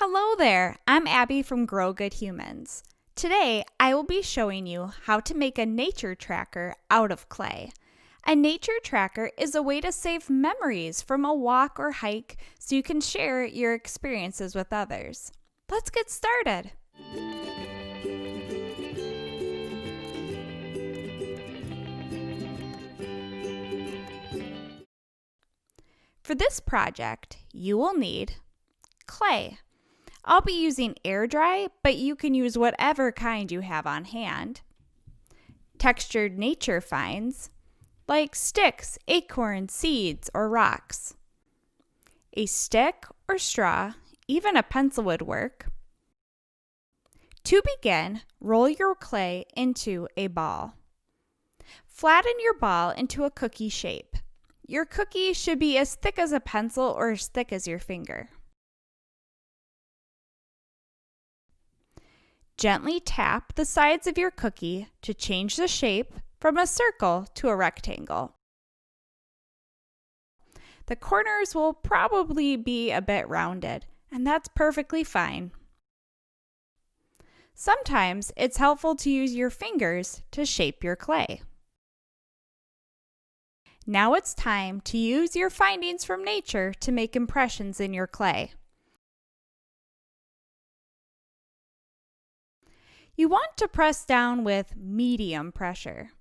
Hello there, I'm Abby from Grow Good Humans. Today, I will be showing you how to make a nature tracker out of clay. A nature tracker is a way to save memories from a walk or hike so you can share your experiences with others. Let's get started. For this project, you will need clay. I'll be using air dry, but you can use whatever kind you have on hand. Textured nature finds, like sticks, acorns, seeds, or rocks. A stick or straw, even a pencil would work. To begin, roll your clay into a ball. Flatten your ball into a cookie shape. Your cookie should be as thick as a pencil or as thick as your finger. Gently tap the sides of your cookie to change the shape from a circle to a rectangle. The corners will probably be a bit rounded, and that's perfectly fine. Sometimes it's helpful to use your fingers to shape your clay. Now it's time to use your findings from nature to make impressions in your clay. You want to press down with medium pressure.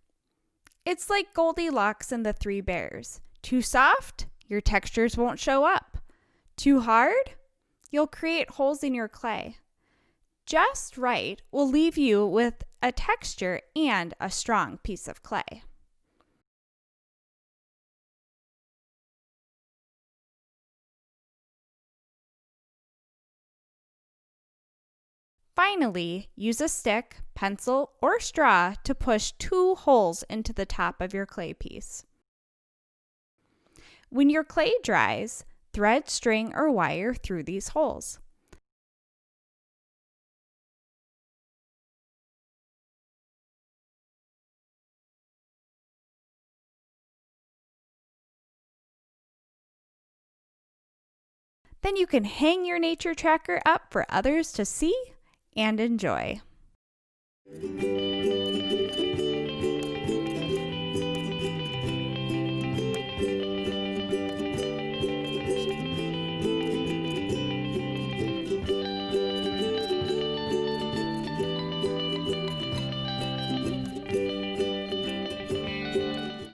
It's like Goldilocks and the Three Bears. Too soft, your textures won't show up. Too hard, you'll create holes in your clay. Just right will leave you with a texture and a strong piece of clay. Finally, use a stick, pencil, or straw to push 2 holes into the top of your clay piece. When your clay dries, thread string or wire through these holes. Then you can hang your nature tracker up for others to see and enjoy.